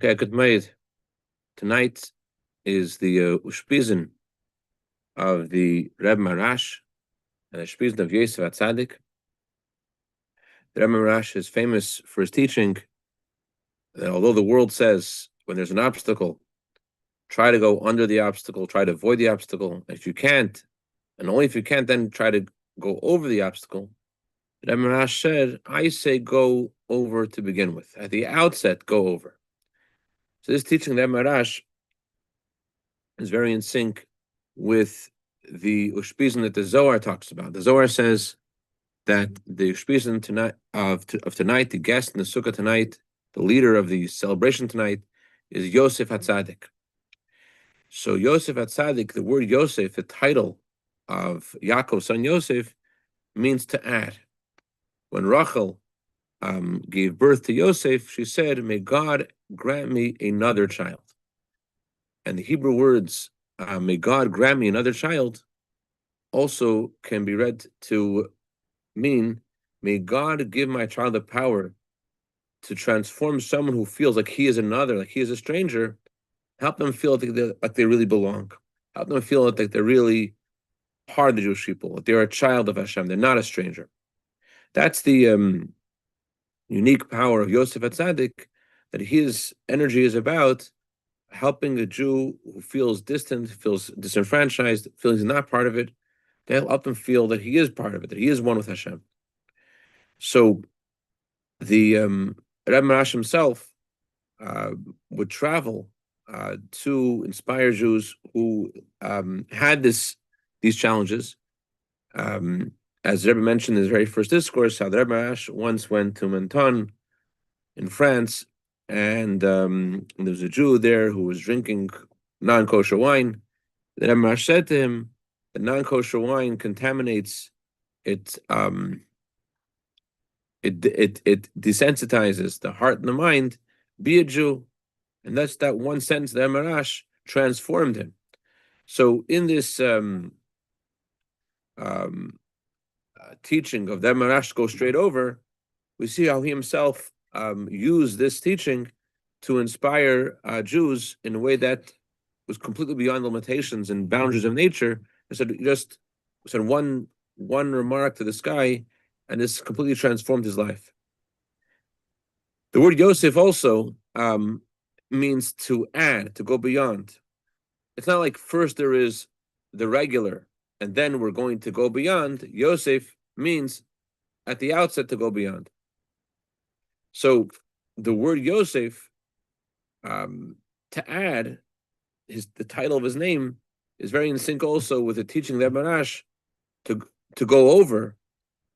Okay, good night. Tonight is the Ushpizin of the Reb Marash and the Ushpizin of Yosef Atzadik. The Reb Marash is famous for his teaching that although the world says when there's an obstacle, try to go under the obstacle, try to avoid the obstacle. If you can't, and only if you can't, then try to go over the obstacle. The Reb Marash said, I say go over to begin with. At the outset, go over. So this teaching, the Reb Marash, is very in sync with the Ushpizin that the Zohar talks about. The Zohar says that the Ushpizin tonight of tonight, the guest in the Sukkah tonight, the leader of the celebration tonight, is Yosef Hatzadik. So Yosef Hatzadik, the word Yosef, the title of Yaakov's son Yosef, means to add. When Rachel gave birth to Yosef, she said, "May God grant me another child." And the Hebrew words, may God grant me another child, also can be read to mean, may God give my child the power to transform someone who feels like he is another, like he is a stranger, help them feel like they really belong. Help them feel like they're really part of the Jewish people, like they're a child of Hashem, they're not a stranger. That's the unique power of Yosef Atzadik, that his energy is about helping a Jew who feels distant, feels disenfranchised, feels he's not part of it, to help him feel that he is part of it, that he is one with Hashem. So the Rebbe Marash himself would travel to inspire Jews who had these challenges. As the Rebbe mentioned in his very first discourse, how the Rebbe Marash once went to Menton in France, and there was a Jew there who was drinking non-kosher wine. The Rebbe Marash said to him that non-kosher wine contaminates, it desensitizes the heart and the mind. Be a Jew. And that's that one sentence that Rebbe Marash transformed him. So in this teaching of the Rebbe Marash, go straight over, we see how he himself used this teaching to inspire Jews in a way that was completely beyond the limitations and boundaries of nature. He just said one remark to this guy, and this completely transformed his life. The word Yosef also means to add, to go beyond. It's not like first there is the regular, and then we're going to go beyond. Yosef means at the outset to go beyond. So the word Yosef, to add the title of his name, is very in sync also with the teaching of Rebbe Marash to go over,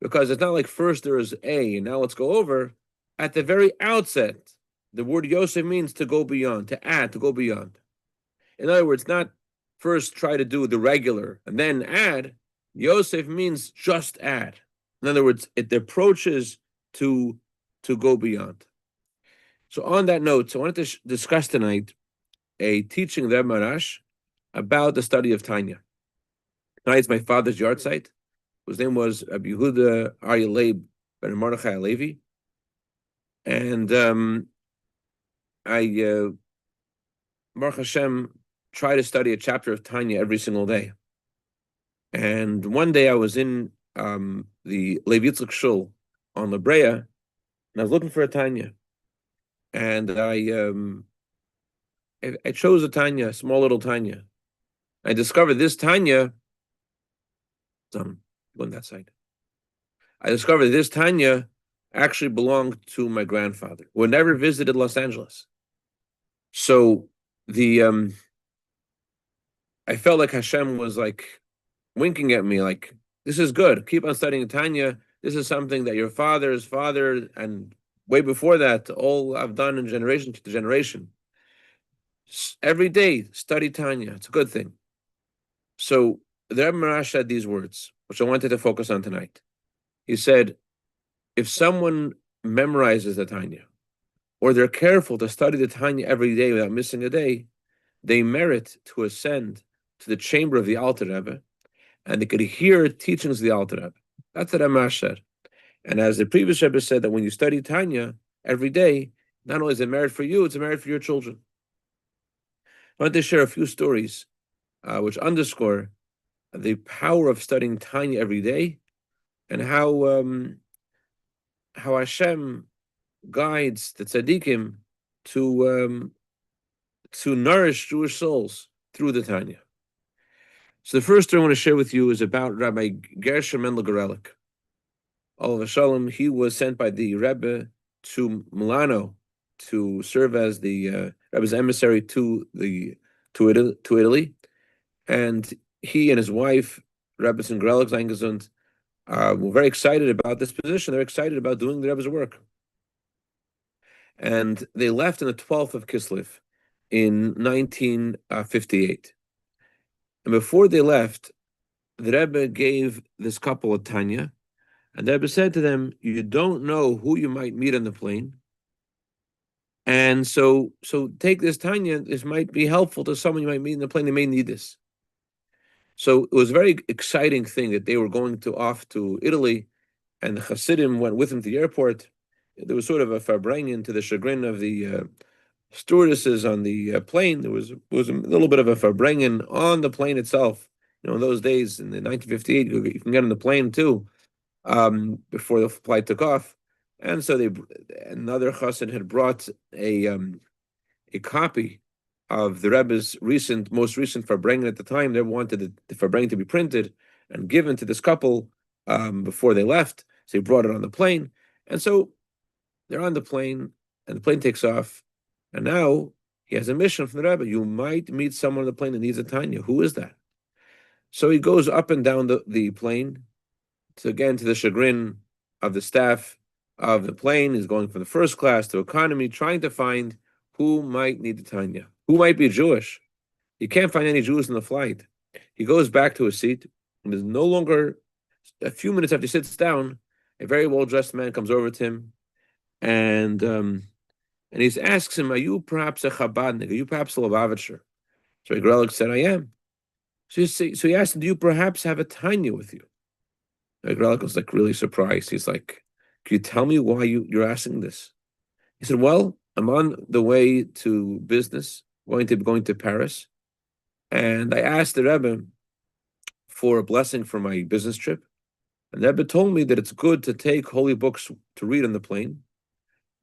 because it's not like first there is A and now let's go over. At the very outset, the word Yosef means to go beyond, to add, to go beyond. In other words, not first try to do the regular and then add. Yosef means just add. In other words, it approaches to go beyond. So on that note, I wanted to discuss tonight a teaching of Rebbe Marash about the study of Tanya. Tonight's my father's yard site, whose name was Rabbi Yehuda Aryeh Leib ben Mordechai Alevi. And I, Baruch Hashem, try to study a chapter of Tanya every single day. And one day I was in the Lev Yitzchak Shul on La Brea, and I was looking for a Tanya. And I chose a Tanya, a small little Tanya. I discovered this Tanya, go on that side. I discovered this Tanya actually belonged to my grandfather, who had never visited Los Angeles. So I felt like Hashem was like winking at me, like, this is good. Keep on studying Tanya. This is something that your father's father and way before that, all I've done in generation to generation. Every day, study Tanya. It's a good thing. So the Rebbe Marash said these words, which I wanted to focus on tonight. He said, if someone memorizes the Tanya, or they're careful to study the Tanya every day without missing a day, they merit to ascend to the chamber of the Alter Rebbe, and they could hear teachings of the Alter Rebbe. That's what Rebbe Marash said. And as the previous Rebbe said, that when you study Tanya every day, Not only is it merit for you, it's a merit for your children. I want to share a few stories which underscore the power of studying Tanya every day, and how Hashem guides the tzaddikim to nourish Jewish souls through the Tanya. So the first story I want to share with you is about Rabbi Gershom Mendel Gorelik. Olav Shalom, he was sent by the Rebbe to Milano to serve as the Rebbe's emissary to Italy, and he and his wife, Rebbetzin Gorelik Zeingesund, were very excited about this position. They're excited about doing the Rebbe's work, and they left on the 12th of Kislev in 1958. And before they left, the Rebbe gave this couple a Tanya, and the Rebbe said to them, "You don't know who you might meet on the plane, and so take this Tanya. This might be helpful to someone you might meet in the plane. They may need this." So it was a very exciting thing that they were going off to Italy, and the Hasidim went with them to the airport. There was sort of a farbrengen to the chagrin of the stewardesses on the plane. There was a little bit of a farbrengen on the plane itself. In those days, in the 1958, you can get on the plane too, before the flight took off. And so another chassid had brought a copy of the Rebbe's most recent farbrengen at the time. They wanted the farbrengen to be printed and given to this couple before they left. So he brought it on the plane. And so they're on the plane, and the plane takes off. And now he has a mission from the Rebbe. You might meet someone on the plane that needs a Tanya. Who is that? So he goes up and down the plane, to the chagrin of the staff of the plane. He's going from the first class to economy, trying to find who might need the Tanya, who might be Jewish. He can't find any Jews in the flight. He goes back to his seat, and there's no longer, a few minutes after he sits down, a very well-dressed man comes over to him, and he asks him, "Are you perhaps a Chabadnik? Are you perhaps a Lubavitcher?" So Gorelik said, "I am." So he asked him, "Do you perhaps have a Tanya with you?" Gorelik was like really surprised. He's like, "Can you tell me why you're asking this?" He said, "Well, I'm on the way to business, going to Paris, and I asked the Rebbe for a blessing for my business trip, and the Rebbe told me that it's good to take holy books to read on the plane,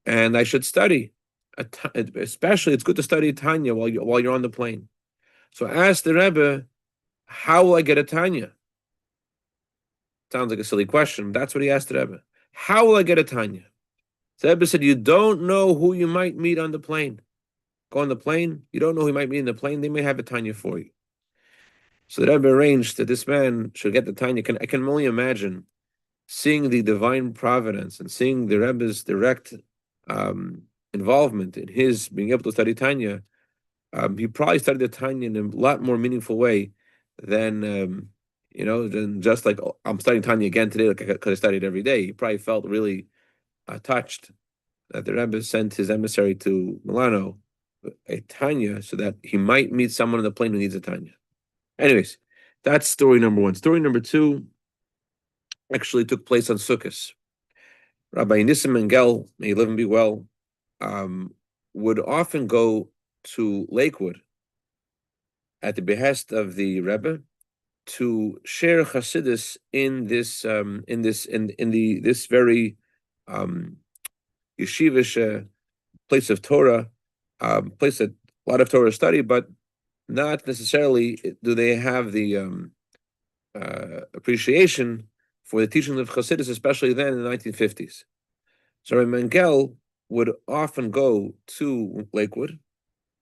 and I should study. Especially, it's good to study Tanya while you're on the plane. So I asked the Rebbe, how will I get a Tanya?" Sounds like a silly question. That's what he asked the Rebbe. How will I get a Tanya? The Rebbe said, "You don't know who you might meet on the plane. Go on the plane, you don't know who you might meet in the plane. They may have a Tanya for you." So the Rebbe arranged that this man should get the Tanya. I can only imagine seeing the divine providence and seeing the Rebbe's direct involvement in his being able to study Tanya. He probably studied the Tanya in a lot more meaningful way than than just like, "Oh, I'm studying Tanya again today because I studied every day." He probably felt really touched that the Rebbe sent his emissary to Milano a Tanya so that he might meet someone on the plane who needs a Tanya. Anyways, that's story number one. Story number two actually took place on Sukkot. Rabbi Nissim Mengel, may he live and be well, would often go to Lakewood at the behest of the Rebbe to share Hasidus in this very yeshivish place of Torah, place that a lot of Torah study, but not necessarily do they have the appreciation for the teachings of Hasidus, especially then in the 1950s. So Rabbi Mengel would often go to Lakewood,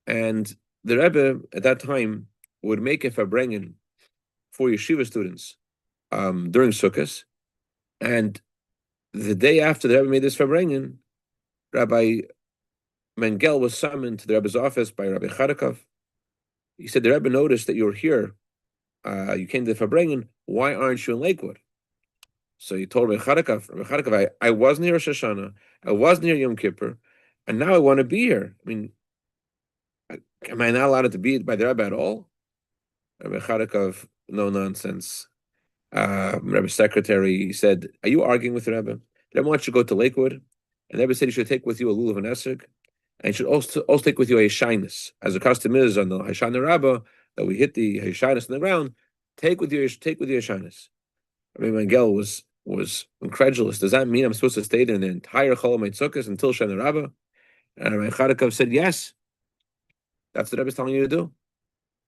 and the Rebbe at that time would make a farbrengen for yeshiva students during Sukkot, and the day after the Rebbe made this farbrengen, Rabbi Mengel was summoned to the Rebbe's office by Rabbi Chadakov. He said, "The Rebbe noticed that you're here. You came to the farbrengen. Why aren't you in Lakewood?" So he told Rabbi Chadakov, I wasn't here Rosh Hashanah, I wasn't here Yom Kippur, and now I want to be here. I mean, am I not allowed to be by the Rebbe at all? Rabbi Chadakov, no nonsense. Rebbe's secretary said, "Are you arguing with the Rebbe? The Rebbe wants you to go to Lakewood, and the Rebbe said you should take with you a lulav and esrog, And you should also take with you a shyness, as the custom is on the Hashana Rabbah, that we hit the shyness in the ground. Take with you a shyness. Rabbi Mangel was incredulous. Does that mean I'm supposed to stay there in the entire Chol Hamoed Sukkos until Shana Rabbah? And Rabbi Chadakov said, yes, that's what Rebbe is telling you to do.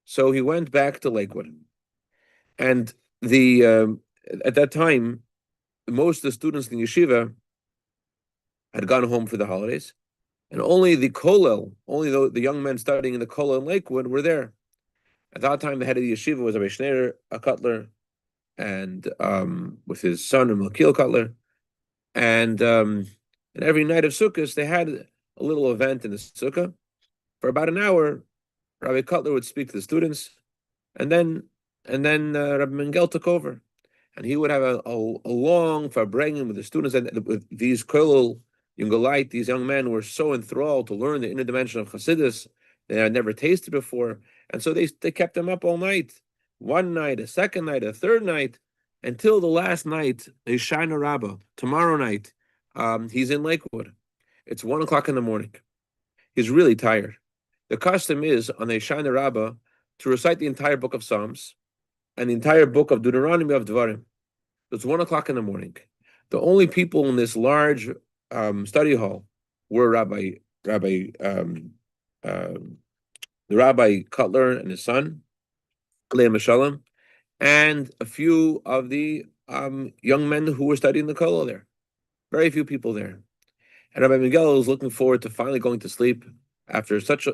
So he went back to Lakewood. And at that time, most of the students in yeshiva had gone home for the holidays, and only the kollel, only the young men studying in the kollel in Lakewood were there. At that time, the head of the yeshiva was Rabbi Schneider, a Cutler, and with his son, Malkiel Cutler, and every night of Sukkot, they had a little event in the sukkah. For about an hour, Rabbi Cutler would speak to the students, and then Rabbi Mengel took over, and he would have a long farbrengen with the students, and with these kollel Yungalite, these young men were so enthralled to learn the inner dimension of Chassidus they had never tasted before, and so they kept them up all night. One night, a second night, a third night, until the last night, a Shana Rabbah, tomorrow night, he's in Lakewood. It's 1 o'clock in the morning. He's really tired. The custom is on a Shana Rabbah to recite the entire book of Psalms and the entire book of Deuteronomy of Dvarim. It's 1 o'clock in the morning. The only people in this large study hall were the Rabbi Cutler and his son, Leah Shalom, and a few of the young men who were studying the kollel there. Very few people there. And Rabbi Miguel is looking forward to finally going to sleep after such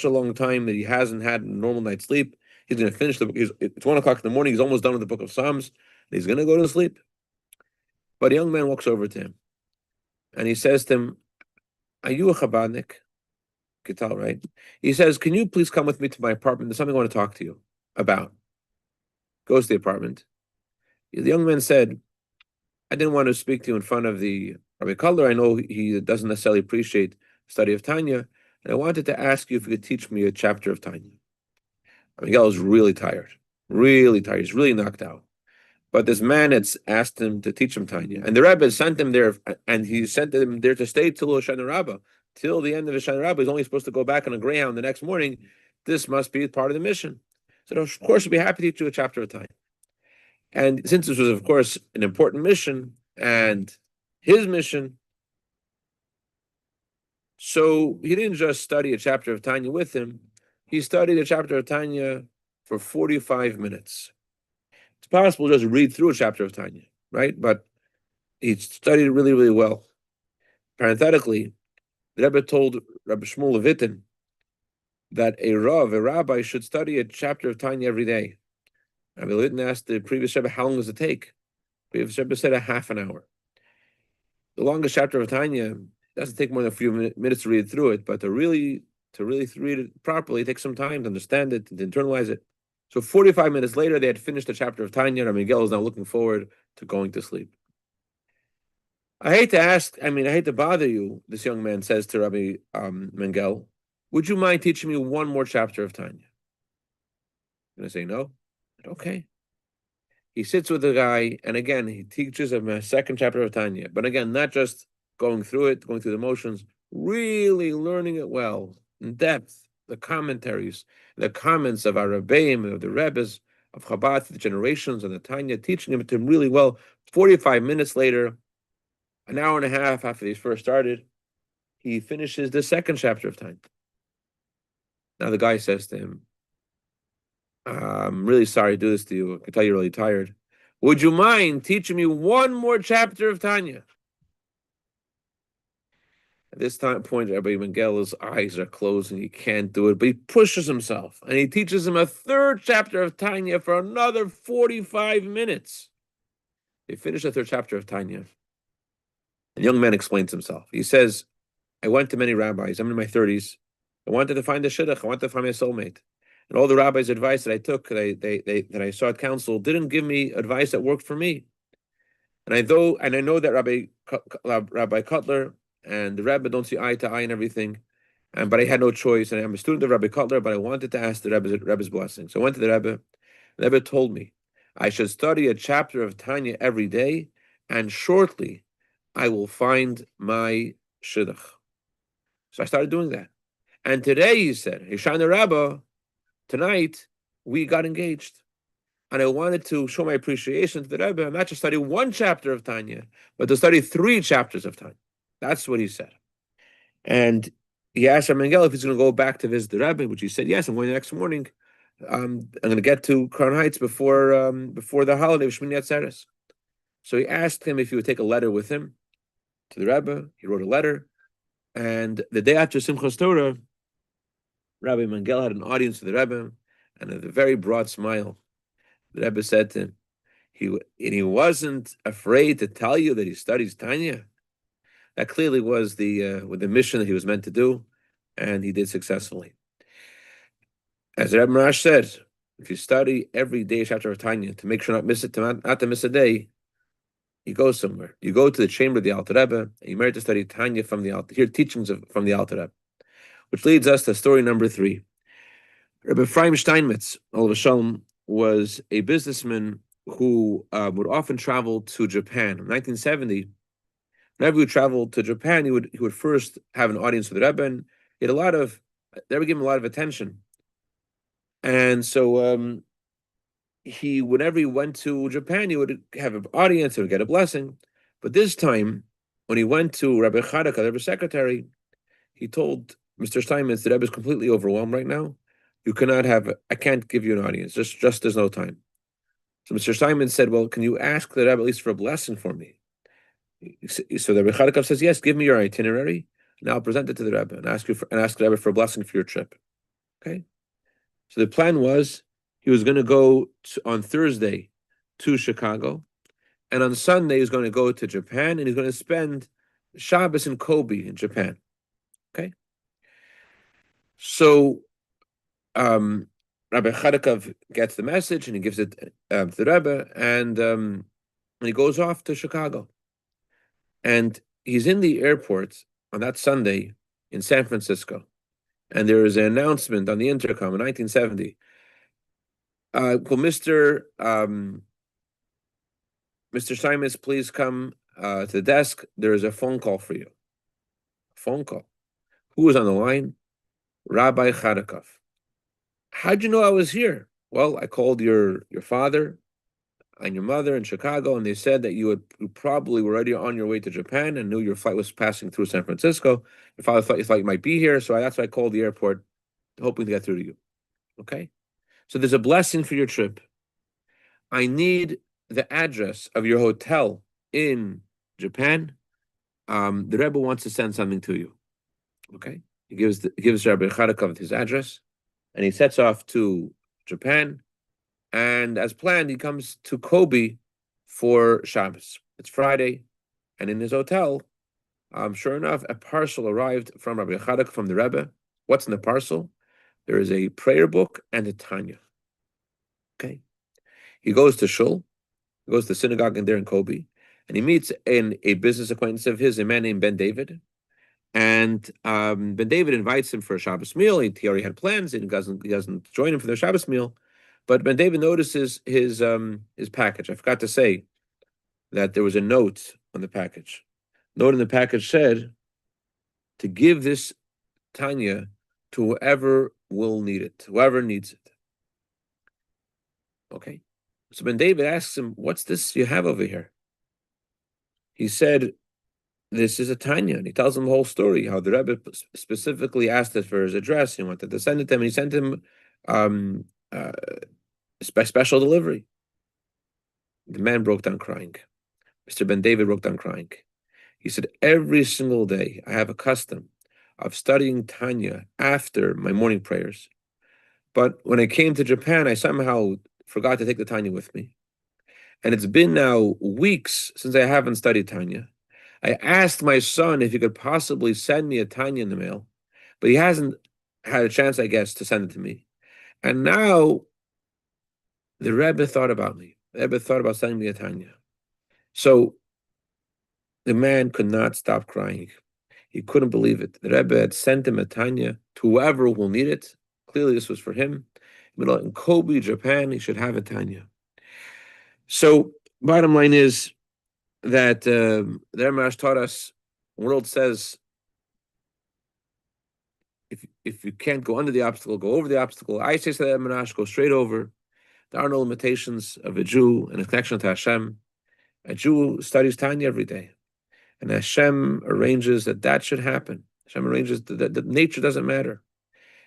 a long time that he hasn't had a normal night's sleep. He's going to finish it's 1 o'clock in the morning. He's almost done with the book of Psalms. And he's going to go to sleep. But a young man walks over to him, and he says to him, "Are you a Chabadnik?" Gital, right? He says, "Can you please come with me to my apartment? There's something I want to talk to you about." Goes to the apartment. The young man said, "I didn't want to speak to you in front of the Rabbi Kalder. I know he doesn't necessarily appreciate the study of Tanya, and I wanted to ask you if you could teach me a chapter of Tanya." Miguel is really tired. Really tired. He's really knocked out. But this man had asked him to teach him Tanya. And the Rebbe sent him there, and he sent him there to stay till Hoshana Rabbah. Till the end of Hoshana Rabbah. He's only supposed to go back on a Greyhound the next morning. This must be part of the mission. So, of course, we'll be happy to teach you a chapter of Tanya. And since this was, of course, an important mission, and his mission, so he didn't just study a chapter of Tanya with him. He studied a chapter of Tanya for 45 minutes. It's possible to just read through a chapter of Tanya, right? But he studied it really, really well. Parenthetically, the Rebbe told Rabbi Shmuel Levitin that a rabbi, should study a chapter of Tanya every day. Rabbi Levitin asked the previous Rebbe, how long does it take? The previous Rebbe said a half an hour. The longest chapter of Tanya doesn't take more than a few minutes to read through it, but to really read it properly, it takes some time to understand it, to internalize it. So 45 minutes later, they had finished the chapter of Tanya. Rabbi Miguel is now looking forward to going to sleep. I hate to bother you, this young man says to Rabbi Mengel, would you mind teaching me one more chapter of Tanya? I'm going to say no. Okay. He sits with the guy, and again, he teaches him a second chapter of Tanya. But again, not just going through the motions, really learning it well, in depth, the commentaries, the comments of our Rebbeim, of the Rebbes, of Chabad, the generations, and the Tanya, teaching him to him really well. 45 minutes later, an hour and a half after he first started, he finishes the second chapter of Tanya. Now the guy says to him, I'm really sorry to do this to you. I can tell you're really tired. Would you mind teaching me one more chapter of Tanya? At this point, Rabbi Mengel's eyes are closed and he can't do it, but he pushes himself and he teaches him a third chapter of Tanya for another 45 minutes. They finish the third chapter of Tanya. The young man explains himself. He says, I went to many rabbis. I'm in my 30s. I wanted to find a shidduch. I wanted to find my soulmate. And all the rabbis' advice that I took, that I sought counsel, didn't give me advice that worked for me. And I know that Rabbi Cutler and the Rebbe don't see eye to eye and everything, but I had no choice. And I'm a student of Rabbi Cutler, but I wanted to ask the Rebbe's blessing. So I went to the Rebbe. The Rebbe told me I should study a chapter of Tanya every day, and shortly I will find my shidduch. So I started doing that. And today, he said, Hishana Rabbah, tonight, we got engaged. And I wanted to show my appreciation to the Rebbe and not just study one chapter of Tanya, but to study 3 chapters of Tanya. That's what he said. And he asked Mengel if he's going to go back to visit the Rebbe, which he said, yes, I'm going the next morning. I'm going to get to Crown Heights before the holiday of Shmini Atzeres. So he asked him if he would take a letter with him to the Rebbe. He wrote a letter. And the day after Simchas Torah, Rabbi Mengel had an audience with the Rebbe, and with a very broad smile, the Rebbe said to him, he wasn't afraid to tell you that he studies Tanya. That clearly was with the mission that he was meant to do, and he did successfully. As Rebbe Marash said, if you study every day chapter of Tanya to make sure not to miss a day, you go somewhere. You go to the chamber of the Alter Rebbe, and you merit to study Tanya from the Alter, hear teachings from the Alter Rebbe, which leads us to story number 3. Rebbe Ephraim Steinmetz, Olav Shalom, was a businessman who would often travel to Japan. In 1970, whenever he traveled to Japan, he would first have an audience with the Rebbe, and he had the Rebbe gave him a lot of attention. And so whenever he went to Japan, he would have an audience, he would get a blessing. But this time, when he went to Rabbi Chadaka, the Rebbe's secretary, he told Mr. Steinmetz, the Rebbe is completely overwhelmed right now. I can't give you an audience. Just there's no time. So Mr. Steinmetz said, well, can you ask the Rebbe at least for a blessing for me? So the Rebbe Chadakov says, yes, give me your itinerary, and I'll present it to the Rebbe and ask the Rebbe for a blessing for your trip. Okay? So the plan was he was going to go on Thursday to Chicago, and on Sunday he's going to go to Japan, and he's going to spend Shabbos in Kobe in Japan. Okay? So Rabbi Chadakov gets the message, and he gives it to the Rebbe, and he goes off to Chicago. And he's in the airport on that Sunday in San Francisco, and there is an announcement on the intercom in 1970. Will Mr. Steinmetz please come to the desk? There is a phone call for you. Phone call. Who was on the line? Rabbi Chadakov. How'd you know I was here? Well, I called your father and your mother in Chicago, and they said that you probably were already on your way to Japan and knew your flight was passing through San Francisco. Your father thought you might be here, so that's why I called the airport, hoping to get through to you. Okay? So there's a blessing for your trip. I need the address of your hotel in Japan. The Rebbe wants to send something to you. Okay? He gives Rabbi Chadakov his address, and he sets off to Japan. And as planned, he comes to Kobe for Shabbos. It's Friday, and in his hotel, sure enough, a parcel arrived from Rabbi Chadakov from the Rebbe. What's in the parcel? There is a prayer book and a Tanya. Okay? He goes to Shul, he goes to the synagogue in there in Kobe, and he meets a business acquaintance of his, a man named Ben David. And Ben David invites him for a Shabbos meal. He already had plans, and he doesn't join him for their Shabbos meal. But Ben David notices his package. I forgot to say that there was a note on the package. Note in the package said to give this Tanya to whoever will need it, whoever needs it. Okay. So Ben David asks him, what's this you have over here? He said, this is a Tanya. And he tells him the whole story, how the Rebbe specifically asked us for his address. He wanted to send it to him, and he sent him special delivery. The man broke down crying. Mr. Ben David broke down crying. He said, every single day I have a custom of studying Tanya after my morning prayers. But when I came to Japan, I somehow forgot to take the Tanya with me. And it's been now weeks since I haven't studied Tanya. I asked my son if he could possibly send me a Tanya in the mail, but he hasn't had a chance, I guess, to send it to me. And now the Rebbe thought about me. The Rebbe thought about sending me a Tanya. So the man could not stop crying. He couldn't believe it. The Rebbe had sent him a Tanya to whoever will need it. Clearly, this was for him. In Kobe, Japan, he should have a Tanya. So, bottom line is that the Rebbe taught us, the world says if you can't go under the obstacle, go over the obstacle. I say to the Marash, go straight over. There are no limitations of a Jew and his connection to Hashem. A Jew studies Tanya every day, and Hashem arranges that should happen. Hashem arranges that nature doesn't matter.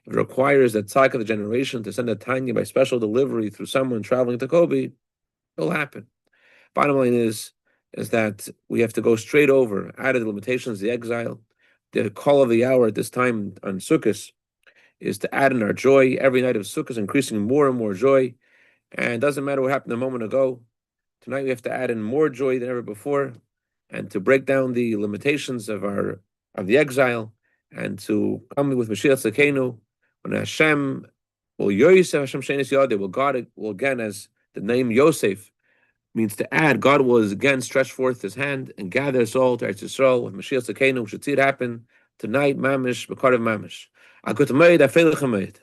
If it requires that tzaddik of the generation to send a Tanya by special delivery through someone traveling to Kobe, it'll happen. Bottom line is that we have to go straight over, out of the limitations, the exile. The call of the hour at this time on Sukkot is to add in our joy. Every night of Sukkot is increasing more and more joy. And it doesn't matter what happened a moment ago. Tonight we have to add in more joy than ever before, and to break down the limitations of the exile, and to come with Mashiach Tzidkeinu, when Hashem will Yosef Hashem Shenis Yodeh, will God will again, as the name Yosef means to add, God will again stretch forth His hand and gather us all to Eretz Yisrael with Mashiach Tzidkeinu. We should see it happen tonight, mamish, b'karav mamish. Al kutamayid, afelech hamayid.